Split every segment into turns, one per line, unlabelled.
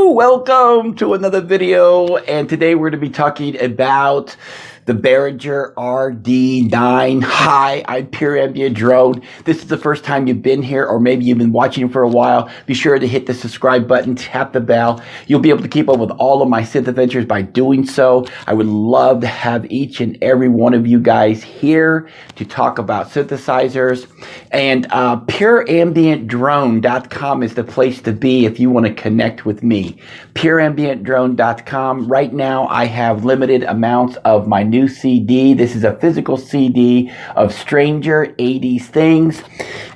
Welcome to another video, and today we're going to be talking about the Behringer RD-9. Hi, I'm Pure Ambient Drone. This is the first time you've been here, or maybe you've been watching for a while. Be sure to hit the subscribe button, tap the bell. You'll be able to keep up with all of my synth adventures by doing so. I would love to have each and every one of you guys here to talk about synthesizers. And pureambientdrone.com is the place to be if you want to connect with me. pureambientdrone.com. Right now, I have limited amounts of my new CD. This is a physical CD of Stranger 80s Things.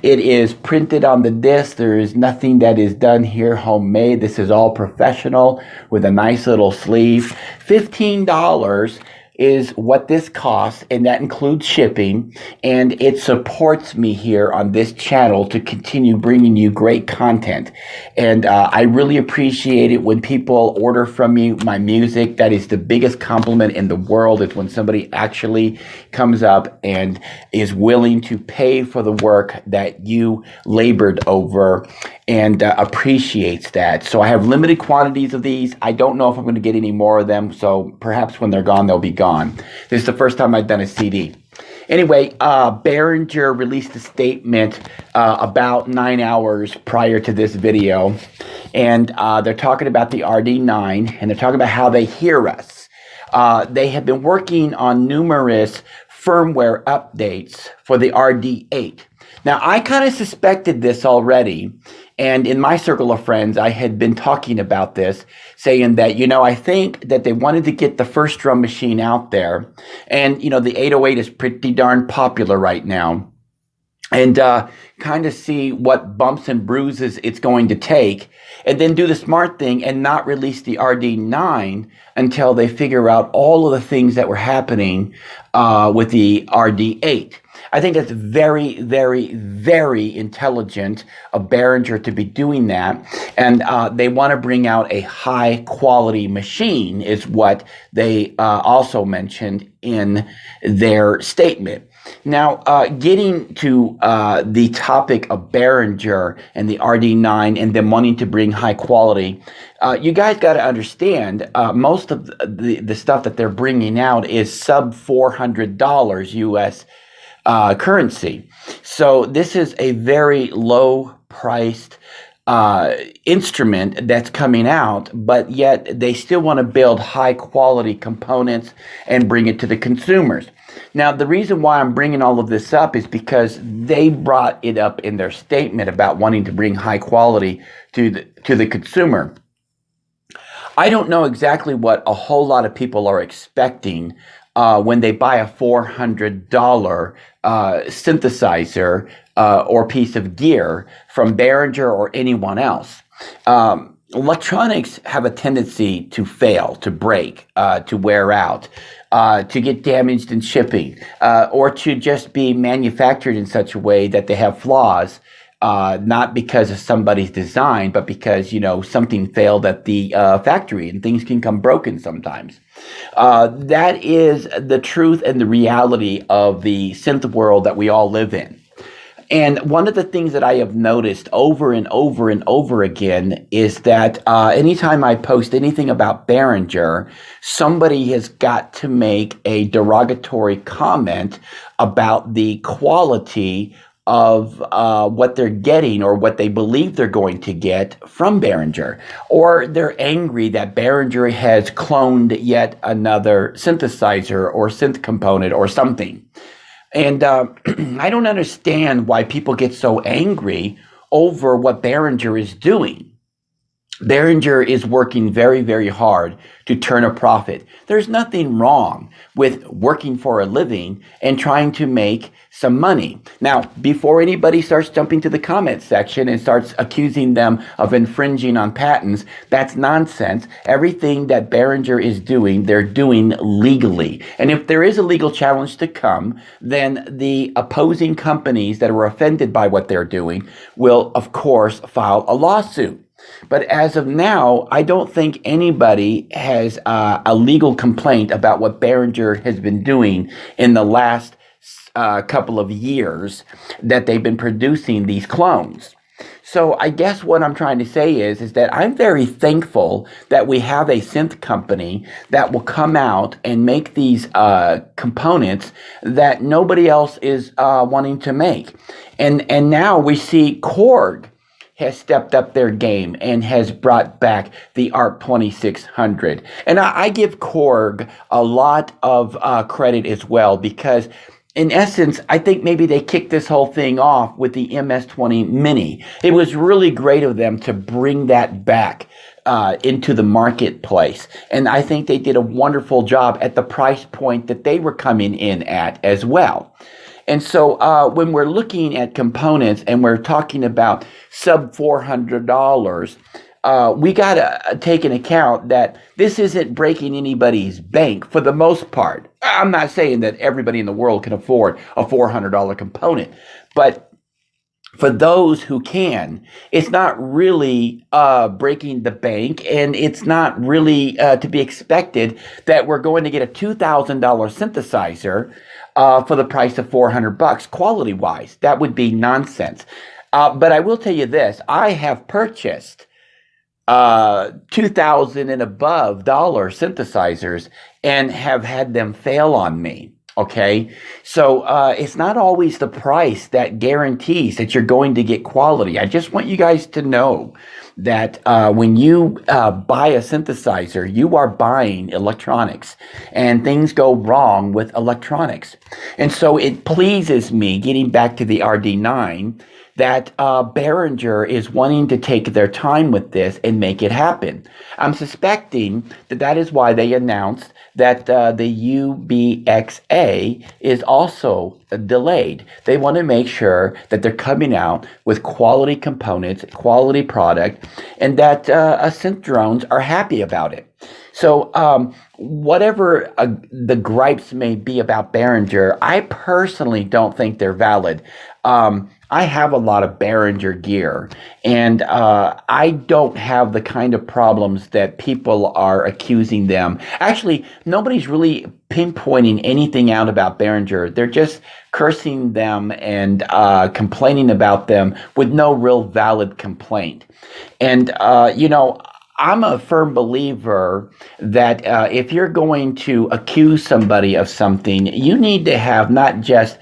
It is printed on the disc. There is nothing that is done here homemade. This is all professional with a nice little sleeve. $15 is what this costs, and that includes shipping, and it supports me here on this channel to continue bringing you great content. And I really appreciate it when people order from me my music. That is the biggest compliment in the world, is when somebody actually comes up and is willing to pay for the work that you labored over and appreciates that. So I have limited quantities of these. I don't know if I'm going to get any more of them, so perhaps when they're gone, they'll be gone. This is the first time I've done a CD. Anyway, Behringer released a statement about 9 hours prior to this video, and they're talking about the RD-9, and they're talking about how they hear us. They have been working on numerous firmware updates for the RD-8. Now, I kind of suspected this already, and in my circle of friends, I had been talking about this, saying that, I think that they wanted to get the first drum machine out there, and, the 808 is pretty darn popular right now, and kind of see what bumps and bruises it's going to take, and then do the smart thing and not release the RD-9 until they figure out all of the things that were happening with the RD-8. I think that's very, very, very intelligent of Behringer to be doing that. And they want to bring out a high quality machine, is what they also mentioned in their statement. Now, getting to the topic of Behringer and the RD-9 and them wanting to bring high quality, you guys got to understand, most of the stuff that they're bringing out is sub $400 US currency. So this is a very low priced instrument that's coming out, but yet they still want to build high quality components and bring it to the consumers. Now, the reason why I'm bringing all of this up is because they brought it up in their statement about wanting to bring high quality to the consumer. I don't know exactly what a whole lot of people are expecting when they buy a $400 synthesizer or piece of gear from Behringer or anyone else. Electronics have a tendency to fail, to break, to wear out, to get damaged in shipping, or to just be manufactured in such a way that they have flaws. Not because of somebody's design, but because, something failed at the factory, and things can come broken sometimes. That is the truth and the reality of the synth world that we all live in. And one of the things that I have noticed over and over and over again is that anytime I post anything about Behringer, somebody has got to make a derogatory comment about the quality of what they're getting or what they believe they're going to get from Behringer. Or they're angry that Behringer has cloned yet another synthesizer or synth component or something. And I don't understand why people get so angry over what Behringer is doing. Behringer is working very, very hard to turn a profit. There's nothing wrong with working for a living and trying to make some money. Now, before anybody starts jumping to the comment section and starts accusing them of infringing on patents, that's nonsense. Everything that Behringer is doing, they're doing legally. And if there is a legal challenge to come, then the opposing companies that are offended by what they're doing will, of course, file a lawsuit. But as of now, I don't think anybody has a legal complaint about what Behringer has been doing in the last couple of years that they've been producing these clones. So I guess what I'm trying to say is that I'm very thankful that we have a synth company that will come out and make these components that nobody else is wanting to make. And now we see Korg has stepped up their game and has brought back the ARP 2600. And I give Korg a lot of credit as well, because in essence, I think maybe they kicked this whole thing off with the MS-20 Mini. It was really great of them to bring that back into the marketplace. And I think they did a wonderful job at the price point that they were coming in at as well. And so when we're looking at components and we're talking about sub $400, we got to take into account that this isn't breaking anybody's bank for the most part. I'm not saying that everybody in the world can afford a $400 component, but for those who can, it's not really breaking the bank, and it's not really to be expected that we're going to get a $2,000 synthesizer for the price of $400 quality-wise. That would be nonsense. But I will tell you this: I have purchased $2,000 and above synthesizers and have had them fail on me. Okay, so it's not always the price that guarantees that you're going to get quality. I just want you guys to know that when you buy a synthesizer, you are buying electronics, and things go wrong with electronics. And so it pleases me, getting back to the RD-9, that Behringer is wanting to take their time with this and make it happen. I'm suspecting that that is why they announced that the UBXA is also delayed. They want to make sure that they're coming out with quality components, quality product, and that synth drones are happy about it. So whatever the gripes may be about Behringer, I personally don't think they're valid. I have a lot of Behringer gear, and I don't have the kind of problems that people are accusing them. Actually, nobody's really pinpointing anything out about Behringer. They're just cursing them and complaining about them with no real valid complaint. And, I'm a firm believer that if you're going to accuse somebody of something, you need to have not just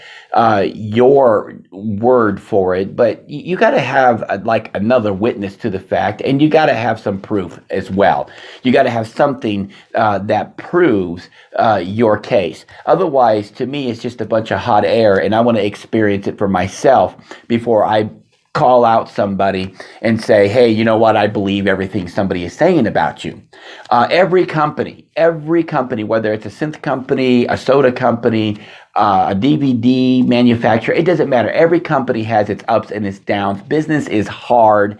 your word for it, but you got to have like another witness to the fact, and you got to have some proof as well. You got to have something that proves your case. Otherwise, to me, it's just a bunch of hot air, and I want to experience it for myself before I call out somebody and say, hey, you know what, I believe everything somebody is saying about you. Every company, whether it's a synth company, a soda company, a DVD manufacturer, it doesn't matter. Every company has its ups and its downs. Business is hard.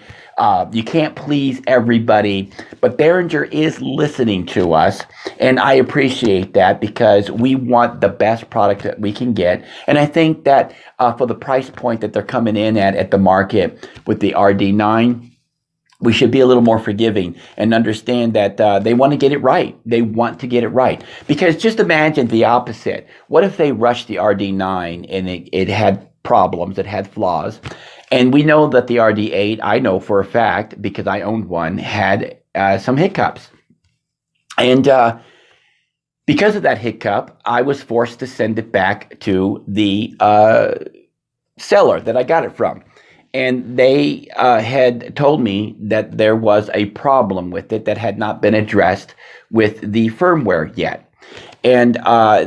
You can't please everybody, but Behringer is listening to us, and I appreciate that because we want the best product that we can get. And I think that for the price point that they're coming in at the market with the RD-9, we should be a little more forgiving and understand that they want to get it right. They want to get it right. Because just imagine the opposite. What if they rushed the RD-9 and it had problems, it had flaws? And we know that the RD-8, I know for a fact, because I owned one, had some hiccups. And because of that hiccup, I was forced to send it back to the seller that I got it from. And they had told me that there was a problem with it that had not been addressed with the firmware yet. And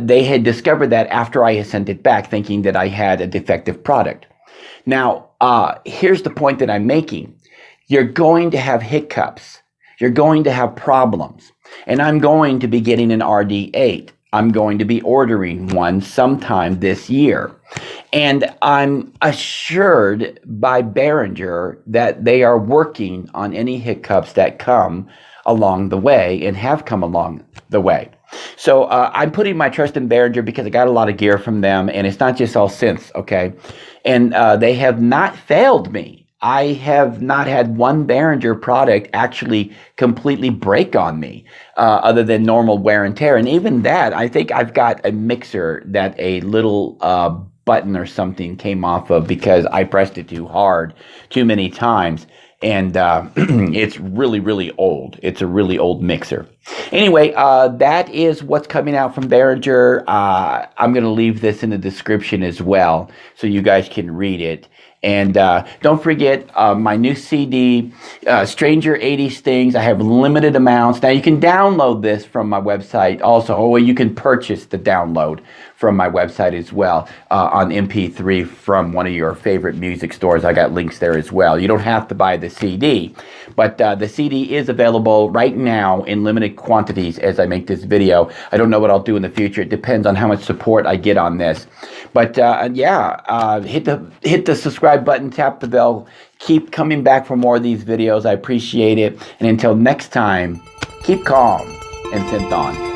they had discovered that after I had sent it back, thinking that I had a defective product. Now, here's the point that I'm making. You're going to have hiccups. You're going to have problems. And I'm going to be getting an RD-8. I'm going to be ordering one sometime this year. And I'm assured by Behringer that they are working on any hiccups that come along the way and have come along the way. So I'm putting my trust in Behringer because I got a lot of gear from them, and it's not just all synths, okay? And they have not failed me. I have not had one Behringer product actually completely break on me, other than normal wear and tear. And even that, I think I've got a mixer that a little button or something came off of because I pressed it too hard too many times. And it's really, really old. It's a really old mixer. Anyway, that is what's coming out from Behringer. I'm going to leave this in the description as well so you guys can read it. And don't forget my new CD, Stranger 80s Things. I have limited amounts. Now you can download this from my website also, or you can purchase the download from my website as well on MP3 from one of your favorite music stores. I got links there as well. You don't have to buy the CD, but the CD is available right now in limited quantities as I make this video. I don't know what I'll do in the future. It depends on how much support I get on this. But yeah, hit the subscribe button, tap the bell. Keep coming back for more of these videos. I appreciate it. And until next time, keep calm and synth on.